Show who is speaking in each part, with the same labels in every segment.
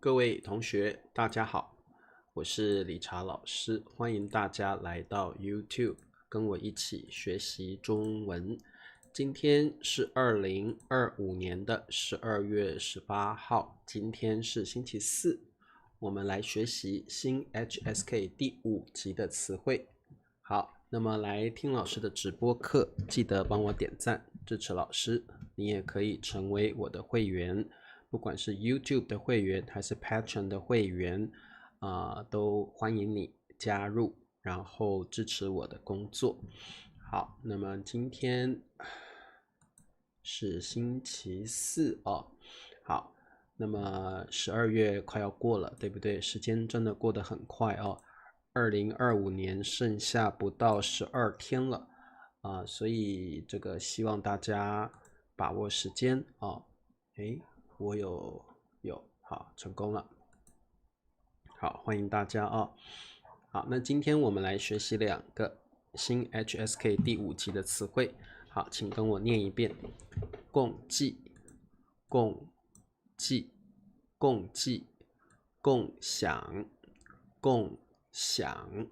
Speaker 1: 各位同学，大家好，我是理查老师，欢迎大家来到 YouTube 跟我一起学习中文。今天是2025年的12月18号，今天是星期四，我们来学习新 HSK 第5集的词汇。好，那么来听老师的直播课，记得帮我点赞支持老师，你也可以成为我的会员。不管是 YouTube 的会员还是 Patreon 的会员，都欢迎你加入，然后支持我的工作。好，那么今天是星期四哦。好，那么12月快要过了，对不对？时间真的过得很快哦。2025年剩下不到12天了所以这个希望大家把握时间哦。诶，我有，好，成功了。好，欢迎大家哦。好，那今天我们来学习2个新 HSK 第5集的词汇。好，请跟我念一遍：共济、共济、共济、共享、共享。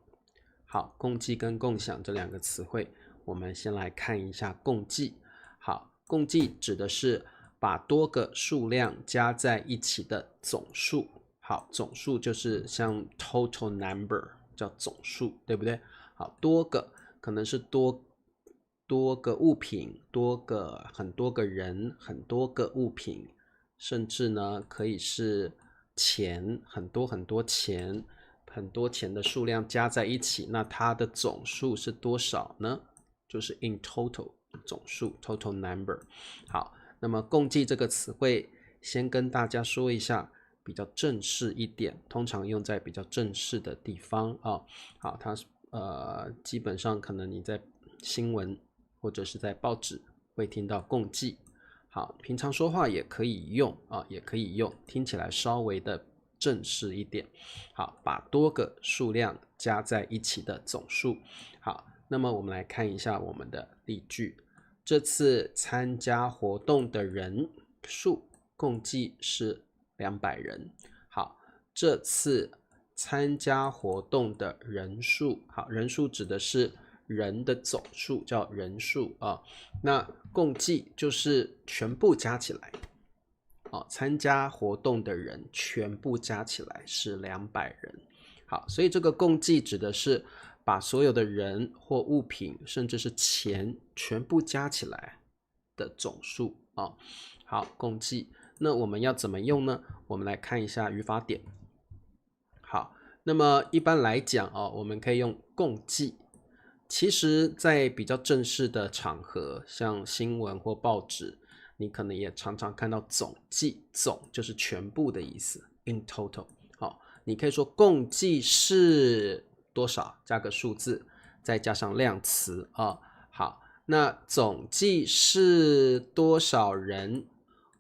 Speaker 1: 好，共济跟共享这2个词汇，我们先来看一下共济。好，共济指的是把多个数量加在一起的总数。好，总数就是像 total number 叫总数，对不对？好，多个可能是多个物品，很多个人，很多个物品，甚至呢可以是钱，很多钱，很多钱的数量加在一起，那它的总数是多少呢？就是 in total 总数 total number。好，那么共计这个词汇先跟大家说一下，比较正式一点，通常用在比较正式的地方啊。好，它基本上可能你在新闻或者是在报纸会听到共计。好，平常说话也可以用也可以用，听起来稍微的正式一点。好，把多个数量加在一起的总数。好，那么我们来看一下我们的例句。这次参加活动的人数共计是200人。好，这次参加活动的人数，好，人数指的是人的总数，叫人数那共计就是全部加起来。参加活动的人全部加起来是200人。好，所以这个共计指的是把所有的人或物品，甚至是钱全部加起来的总数好，共计。那我们要怎么用呢？我们来看一下语法点。好，那么一般来讲我们可以用共计。其实在比较正式的场合，像新闻或报纸，你可能也常常看到总计，总就是全部的意思 in total。好，你可以说共计是多少，加个数字，再加上量词好，那总计是多少人，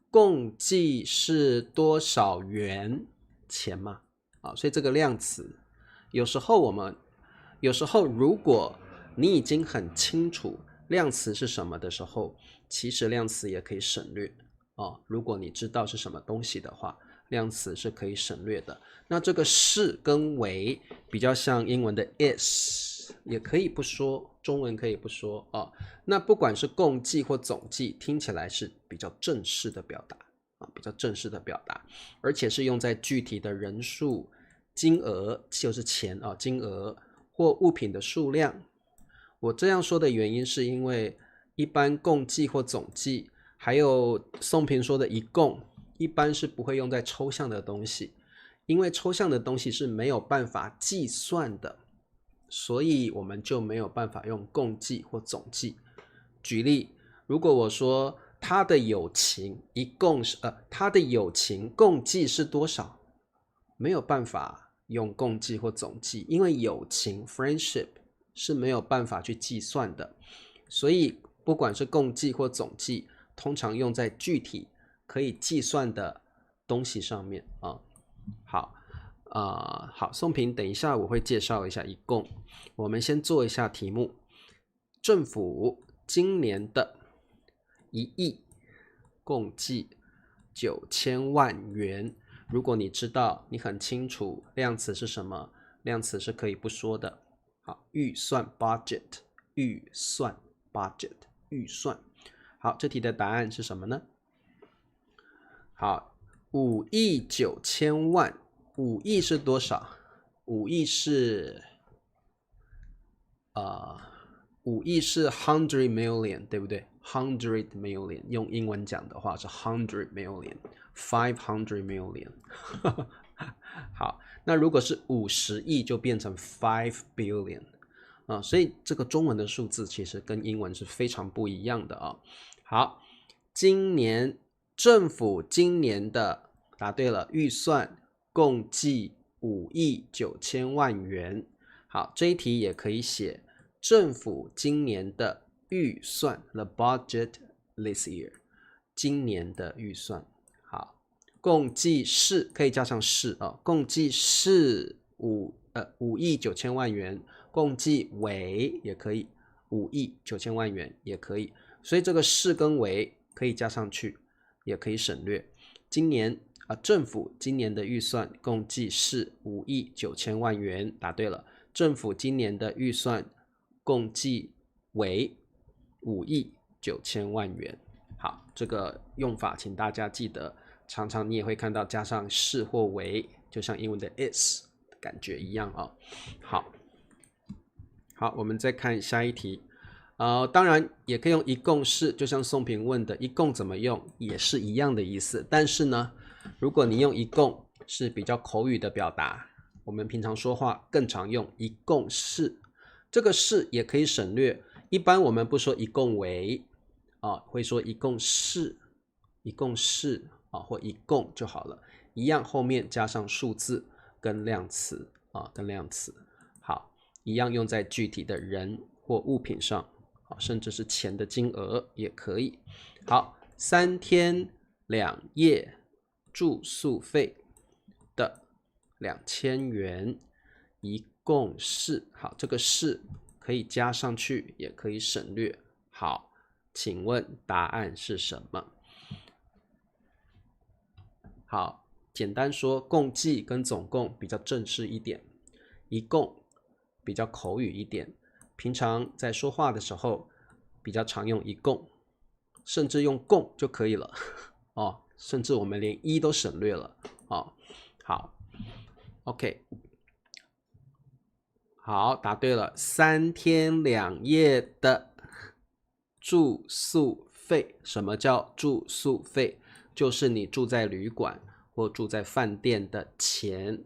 Speaker 1: 共计是多少元钱嘛所以这个量词有时候如果你已经很清楚量词是什么的时候，其实量词也可以省略如果你知道是什么东西的话，量词是可以省略的。那这个是跟为比较像英文的 is， 也可以不说，中文可以不说那不管是共计或总计，听起来是比较正式的表达比较正式的表达，而且是用在具体的人数、金额，就是钱金额或物品的数量。我这样说的原因是因为一般共计或总计，还有宋平说的一共，一般是不会用在抽象的东西，因为抽象的东西是没有办法计算的，所以我们就没有办法用共计或总计。举例，如果我说他的友情一共是他的友情共计是多少，没有办法用共计或总计，因为友情 friendship 是没有办法去计算的，所以不管是共计或总计，通常用在具体可以计算的东西上面好，宋平，等一下我会介绍一下一共。我们先做一下题目。政府今年的1亿共计9000万元如果你知道，你很清楚量词是什么，量词是可以不说的。好，预算 budget， 预算 budget， 预算。好，这题的答案是什么呢？好，5亿9千万，5亿是多少？5亿是5亿是100 million， 对不对？100 million， 用英文讲的话是100 million，500 million 。好，那如果是50亿就变成5 billion 所以这个中文的数字其实跟英文是非常不一样的啊。好，政府今年的答对了，预算共计5亿9千万元。好，这一题也可以写政府今年的预算 the budget this year， 今年的预算。好，共计是可以加上是共计是5亿9千万元，共计为也可以5亿9千万元也可以，所以这个是跟为可以加上去，也可以省略。政府今年的预算共计是5亿9千万元，答对了。政府今年的预算共计为5亿9千万元。好，这个用法请大家记得，常常你也会看到加上是或为，就像英文的 is 的感觉一样好，我们再看下一题。当然也可以用一共是，就像宋平问的一共怎么用，也是一样的意思。但是呢，如果你用一共是比较口语的表达，我们平常说话更常用一共是，这个是也可以省略。一般我们不说一共为会说一共是或一共就好了，一样后面加上数字跟量词好，一样用在具体的人或物品上，甚至是钱的金额也可以。好，3天2夜住宿费的2000元，一共是，好，这个是可以加上去，也可以省略。好，请问答案是什么？好，简单说，共计跟总共比较正式一点，一共比较口语一点。平常在说话的时候比较常用一共，甚至用共就可以了甚至我们连一都省略了好 OK， 好，答对了，3天2夜的住宿费。什么叫住宿费？就是你住在旅馆或住在饭店的钱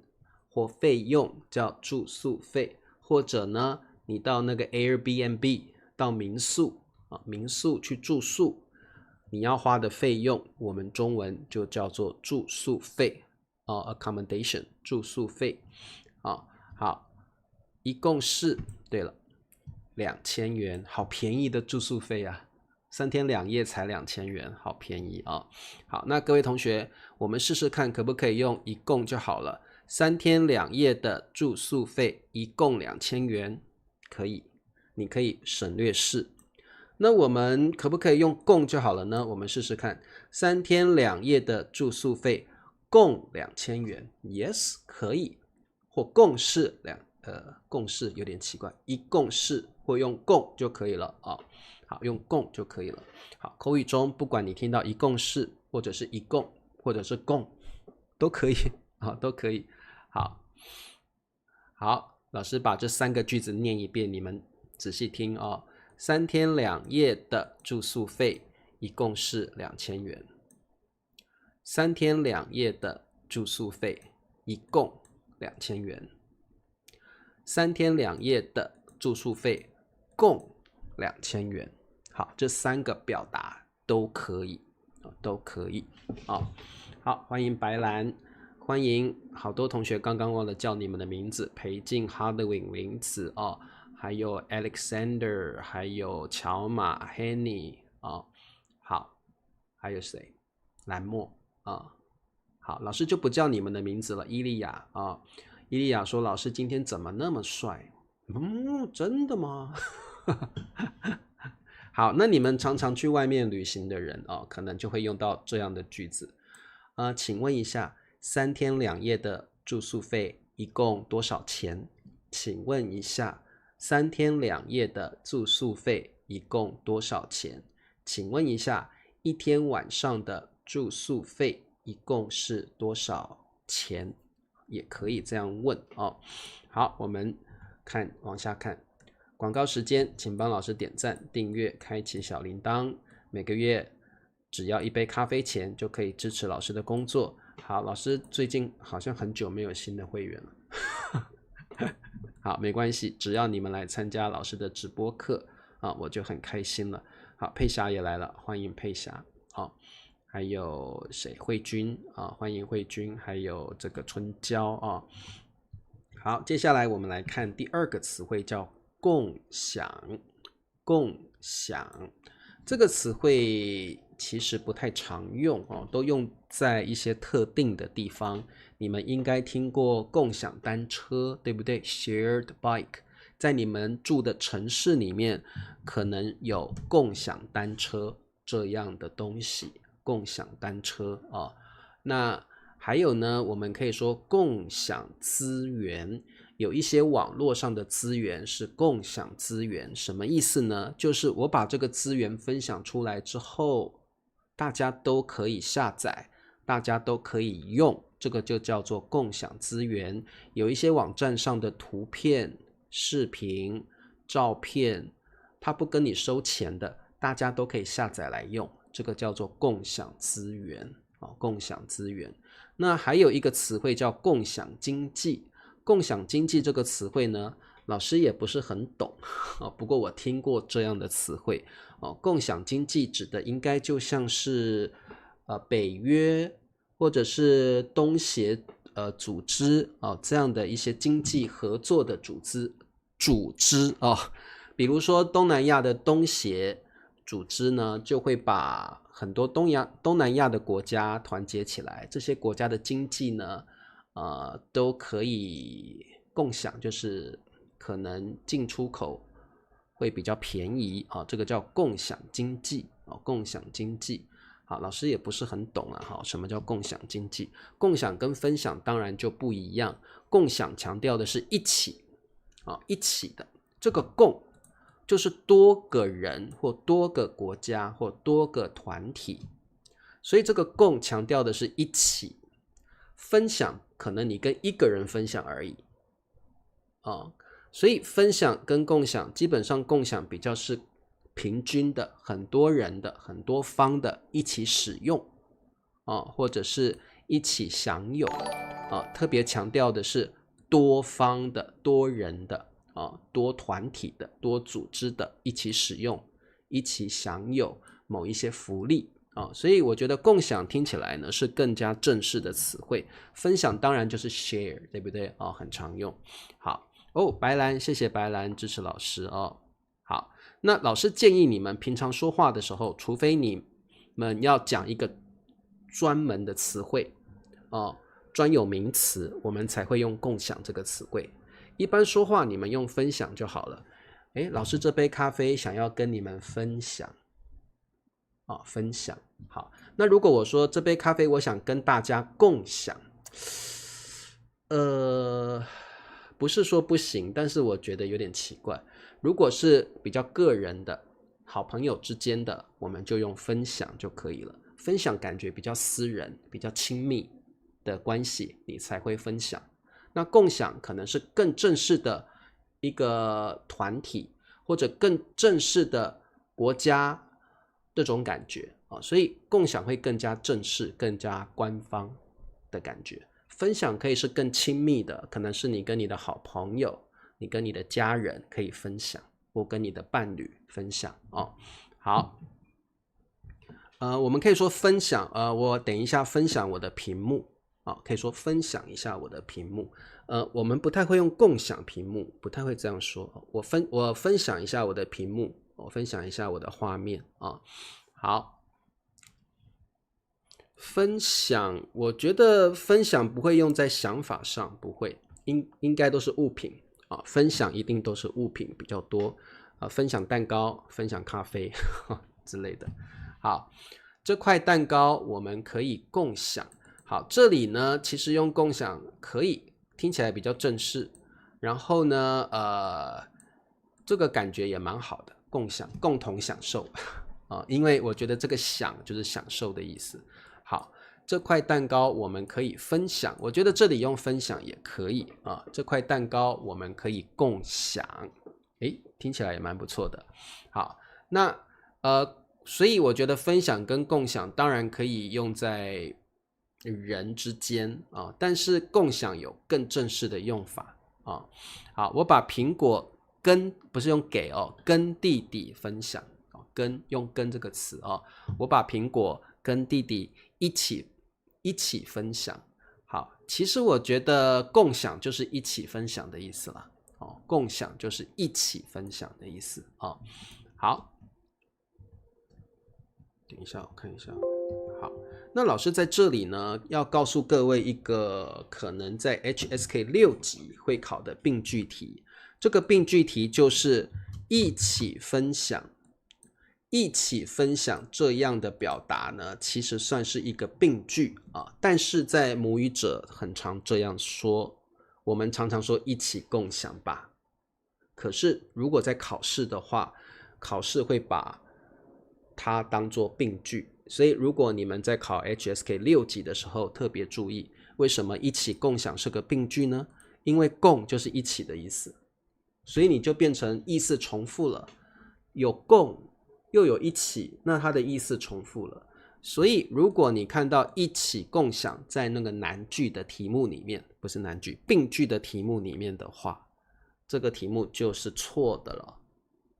Speaker 1: 或费用叫住宿费，或者呢你到那个 Airbnb 到民宿去住宿，你要花的费用我们中文就叫做住宿费accommodation 住宿费好，一共是，对了，2000元，好便宜的住宿费啊，3天2夜才2000元，好便宜好，那各位同学，我们试试看可不可以用一共就好了。3天2夜的住宿费一共2000元，可以，你可以省略是。那我们可不可以用共就好了呢？我们试试看，3天2夜的住宿费共2000元 ，yes 可以，或共是共是有点奇怪，一共是或用共就可以了好，用共就可以了。好，口语中不管你听到一共是，或者是一共，或者是共，都可以都可以。好，老师把这3个句子念一遍，你们仔细听3天2夜的住宿费一共是2000元。3天2夜的住宿费一共2000元。3天2夜的住宿费共2000元。好，这3个表达都可以好，欢迎白兰，欢迎好多同学刚刚忘了叫你们的名字，裴静、Halloween、林子还有 Alexander， 还有乔马 Henny 好，还有谁？蓝墨好，老师就不叫你们的名字了。伊利亚伊利亚说：“老师今天怎么那么帅？”真的吗？好，那你们常常去外面旅行的人可能就会用到这样的句子请问一下3天2夜的住宿费一共多少钱？请问一下，3天2夜的住宿费一共多少钱？请问一下，1天晚上的住宿费一共是多少钱？也可以这样问哦。好，我们往下看。广告时间，请帮老师点赞、订阅、开启小铃铛。每个月只要1杯咖啡钱就可以支持老师的工作。好，老师最近好像很久没有新的会员了。好，没关系，只要你们来参加老师的直播课啊，我就很开心了。好，佩霞也来了，欢迎佩霞。好，还有谁？慧君啊，欢迎慧君，还有这个春娇啊。好，接下来我们来看第2个词汇，叫共享。共享这个词汇其实不太常用哦，都用在一些特定的地方。你们应该听过共享单车，对不对？ Shared bike， 在你们住的城市里面可能有共享单车这样的东西。共享单车哦，那还有呢，我们可以说共享资源。有一些网络上的资源是共享资源，什么意思呢？就是我把这个资源分享出来之后，大家都可以下载，大家都可以用，这个就叫做共享资源。有一些网站上的图片、视频、照片，它不跟你收钱的，大家都可以下载来用，这个叫做共享资源。共享资源。那还有一个词汇叫共享经济。共享经济这个词汇呢，老师也不是很懂，不过我听过这样的词汇。共享经济指的应该就像是北约或者是东协组织这样的一些经济合作的组织比如说东南亚的东协组织呢，就会把很多东南亚的国家团结起来，这些国家的经济呢都可以共享，就是可能进出口会比较便宜这个叫共享经济共享经济。好，老师也不是很懂什么叫共享经济？共享跟分享当然就不一样，共享强调的是一起一起的，这个共就是多个人或多个国家或多个团体，所以这个共强调的是一起。分享可能你跟一个人分享而已所以分享跟共享，基本上共享比较是平均的，很多人的，很多方的一起使用或者是一起享有特别强调的是多方的、多人的多团体的、多组织的一起使用、一起享有某一些福利所以我觉得共享听起来呢是更加正式的词汇，分享当然就是 share， 对不对很常用。好白兰，谢谢白兰支持老师好，那老师建议你们平常说话的时候，除非你们要讲一个专门的词汇专有名词，我们才会用共享这个词汇。一般说话你们用分享就好了。老师这杯咖啡想要跟你们分享分享。好，那如果我说这杯咖啡我想跟大家共享，不是说不行，但是我觉得有点奇怪。如果是比较个人的好朋友之间的，我们就用分享就可以了。分享感觉比较私人、比较亲密的关系，你才会分享。那共享可能是更正式的一个团体，或者更正式的国家这种感觉所以共享会更加正式、更加官方的感觉。分享可以是更亲密的，可能是你跟你的好朋友、你跟你的家人可以分享，或跟你的伴侣分享好，我们可以说分享我等一下分享我的屏幕可以说分享一下我的屏幕我们不太会用共享屏幕，不太会这样说我分享一下我的屏幕，我分享一下我的画面好，分享，我觉得分享不会用在想法上，不会，应该都是物品分享一定都是物品比较多分享蛋糕、分享咖啡之类的。好，这块蛋糕我们可以共享，好，这里呢，其实用共享可以听起来比较正式，然后呢，这个感觉也蛮好的，共享、共同享受啊，因为我觉得这个享就是享受的意思。好，这块蛋糕我们可以分享，我觉得这里用分享也可以啊。这块蛋糕我们可以共享，诶，听起来也蛮不错的。好，那所以我觉得分享跟共享当然可以用在人之间啊，但是共享有更正式的用法啊。好，我把苹果跟不是用给哦，跟弟弟分享哦，跟这个词哦，我把苹果跟弟弟一起分享。好，其实我觉得共享就是一起分享的意思了哦，共享就是一起分享的意思哦。好，等一下我看一下。好，那老师在这里呢，要告诉各位一个可能在 HSK 6级会考的并句题。这个并句题就是一起分享，一起分享这样的表达呢，其实算是一个并句啊。但是在母语者很常这样说，我们常常说一起共享吧。可是如果在考试的话，考试会把它当作并句。所以如果你们在考 HSK 6级的时候特别注意，为什么一起共享是个并句呢？因为共就是一起的意思，所以你就变成意思重复了，有共又有一起，那它的意思重复了。所以如果你看到一起共享在那个难句的题目里面，不是难句，并句的题目里面的话，这个题目就是错的了。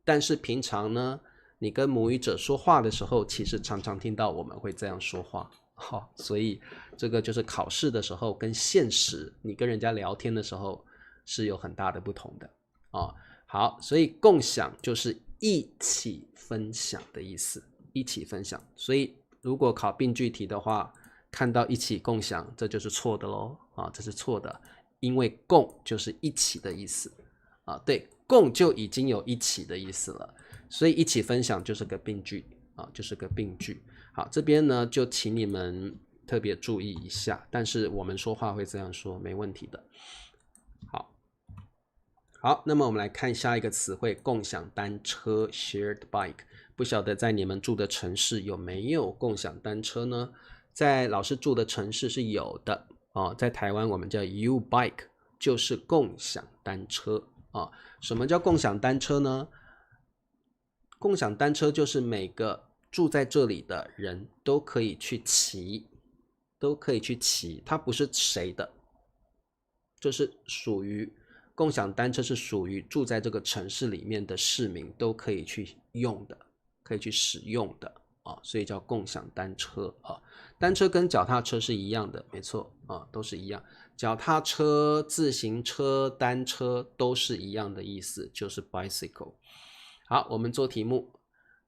Speaker 1: 但是平常呢，你跟母语者说话的时候，其实常常听到我们会这样说话。所以这个就是考试的时候跟现实你跟人家聊天的时候是有很大的不同的好，所以共享就是一起分享的意思，一起分享。所以如果考并句题的话，看到一起共享，这就是错的咯这是错的，因为共就是一起的意思对，共就已经有一起的意思了，所以一起分享就是个并句就是个并句。好，这边呢就请你们特别注意一下，但是我们说话会这样说，没问题的。好，那么我们来看下一个词汇，共享单车 shared bike。不晓得在你们住的城市有没有共享单车呢？在老师住的城市是有的在台湾我们叫 U bike， 就是共享单车什么叫共享单车呢？共享单车就是每个住在这里的人都可以去骑，它不是谁的，就是属于共享单车是属于住在这个城市里面的市民都可以去用的，可以去使用的所以叫共享单车单车跟脚踏车是一样的，没错都是一样。脚踏车、自行车、单车都是一样的意思，就是 bicycle。好，我们做题目，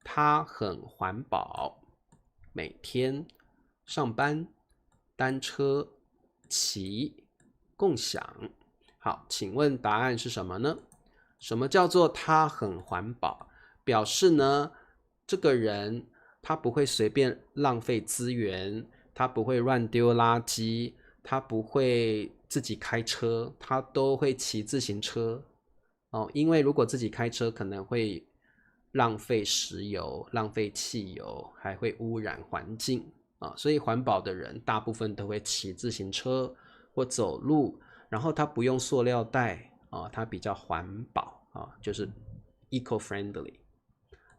Speaker 1: 它很环保，每天上班、单车、骑、共享。好，请问答案是什么呢？什么叫做它很环保？表示呢，这个人他不会随便浪费资源，他不会乱丢垃圾，他不会自己开车，他都会骑自行车因为如果自己开车可能会浪费石油、浪费汽油，还会污染环境所以环保的人大部分都会骑自行车或走路，然后他不用塑料袋他比较环保就是 eco-friendly。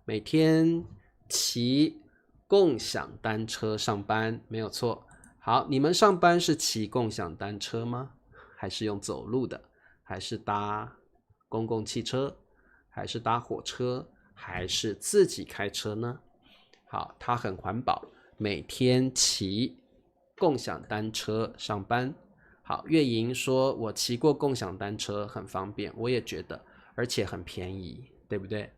Speaker 1: 每天骑共享单车上班，没有错。好，你们上班是骑共享单车吗？还是用走路的？还是搭公共汽车？还是搭火车？还是自己开车呢？好，它很环保，每天骑共享单车上班。好，月莹说我骑过共享单车很方便，我也觉得，而且很便宜，对不对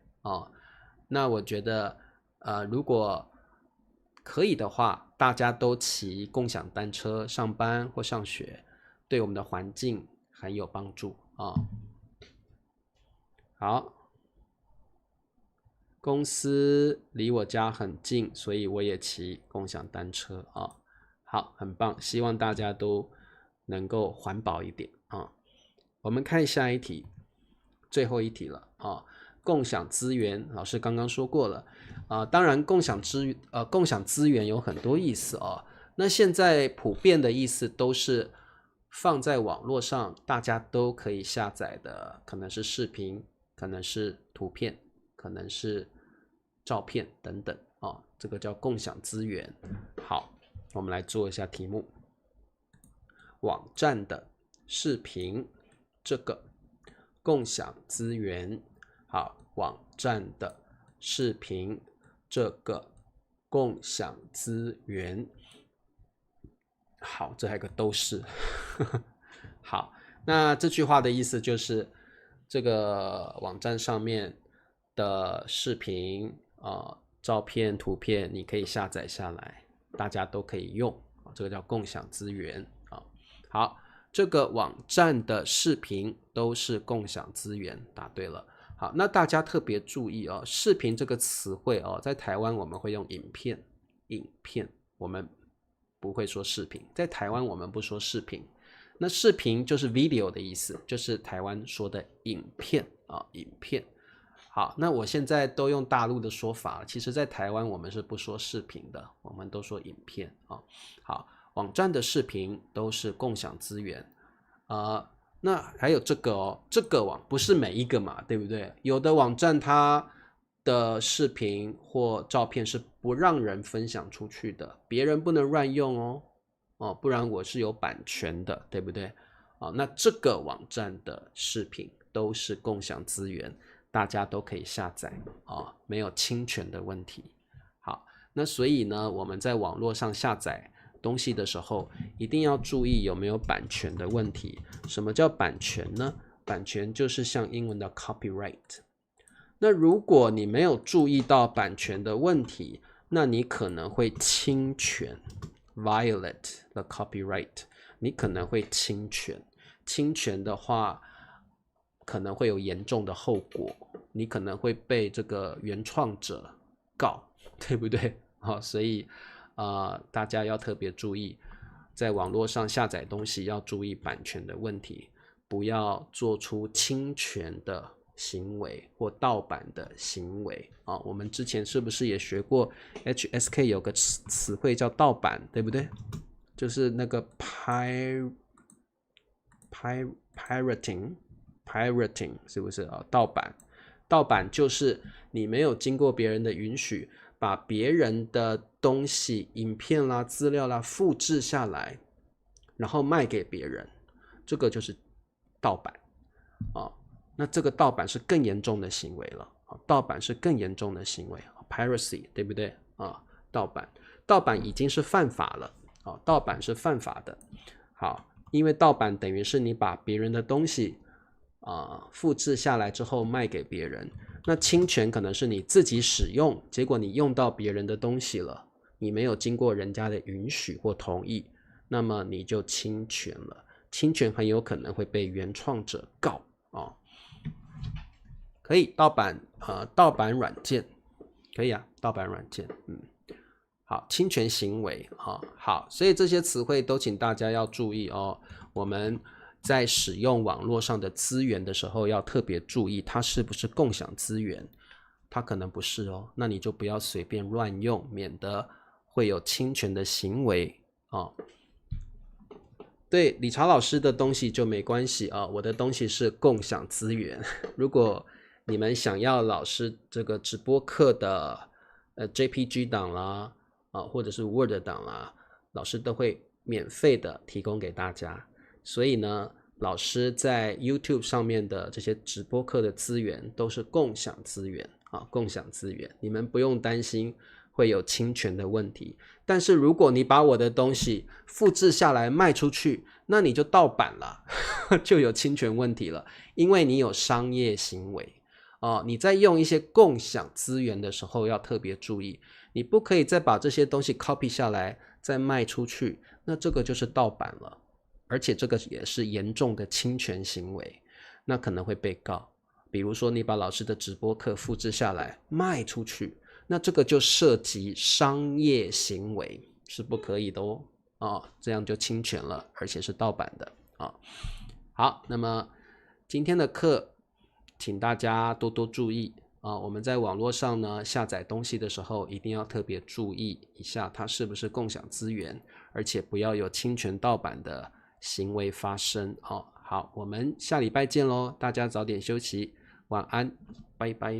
Speaker 1: 那我觉得如果可以的话，大家都骑共享单车上班或上学，对我们的环境很有帮助好，公司离我家很近，所以我也骑共享单车好，很棒，希望大家都能够环保一点啊。我们看下一题，最后一题了啊。共享资源，老师刚刚说过了啊。当然，共享资源有很多意思啊。那现在普遍的意思都是放在网络上，大家都可以下载的，可能是视频，可能是图片，可能是照片等等啊。这个叫共享资源。好，我们来做一下题目：网站的视频，这个共享资源。好，网站的视频，这个共享资源。好，这还有个都是。好，那这句话的意思就是这个网站上面的视频照片、图片，你可以下载下来，大家都可以用，这个叫共享资源啊。好，这个网站的视频都是共享资源，答对了。好，那大家特别注意哦，视频这个词汇哦，在台湾我们会用影片，我们不会说视频，在台湾我们不说视频。那视频就是 video 的意思，就是台湾说的影片啊，影片。好，那我现在都用大陆的说法，其实在台湾我们是不说视频的，我们都说影片啊。好，网站的视频都是共享资源那还有这个哦，这个网不是每一个嘛，对不对？有的网站它的视频或照片是不让人分享出去的，别人不能乱用不然我是有版权的，对不对？那这个网站的视频都是共享资源，大家都可以下载没有侵权的问题。好，那所以呢，我们在网络上下载东西的时候，一定要注意有没有版权的问题。什么叫版权呢？版权就是像英文的 copyright。那如果你没有注意到版权的问题，那你可能会侵权 ，violate the copyright。你可能会侵权，侵权的话，可能会有严重的后果，你可能会被这个原创者告，对不对？所以大家要特别注意，在网络上下载东西要注意版权的问题，不要做出侵权的行为或盗版的行为我们之前是不是也学过 HSK 有个词汇叫盗版，对不对？就是那个 pirating 是不是盗版？盗版就是你没有经过别人的允许，把别人的东西、影片啦、资料啦复制下来，然后卖给别人，这个就是盗版那这个盗版是更严重的行为了盗版是更严重的行为 ，piracy 对不对盗版已经是犯法了盗版是犯法的。好，因为盗版等于是你把别人的东西复制下来之后卖给别人，那侵权可能是你自己使用，结果你用到别人的东西了，你没有经过人家的允许或同意，那么你就侵权了，侵权很有可能会被原创者告可以盗版软件可以盗版软件好，侵权行为好，所以这些词汇都请大家要注意我们在使用网络上的资源的时候要特别注意它是不是共享资源，它可能不是那你就不要随便乱用，免得会有侵权的行为对，理查老师的东西就没关系我的东西是共享资源。如果你们想要老师这个直播课的JPG 档啦或者是 Word 档啦，老师都会免费的提供给大家。所以呢，老师在 YouTube 上面的这些直播课的资源都是共享资源共享资源，你们不用担心会有侵权的问题。但是如果你把我的东西复制下来卖出去，那你就盗版了就有侵权问题了，因为你有商业行为你在用一些共享资源的时候要特别注意，你不可以再把这些东西 copy 下来再卖出去，那这个就是盗版了，而且这个也是严重的侵权行为，那可能会被告。比如说你把老师的直播课复制下来卖出去，那这个就涉及商业行为，是不可以的这样就侵权了，而且是盗版的啊。好，那么今天的课，请大家多多注意我们在网络上呢下载东西的时候，一定要特别注意一下它是不是共享资源，而且不要有侵权盗版的行为发生好，我们下礼拜见咯，大家早点休息，晚安，拜拜。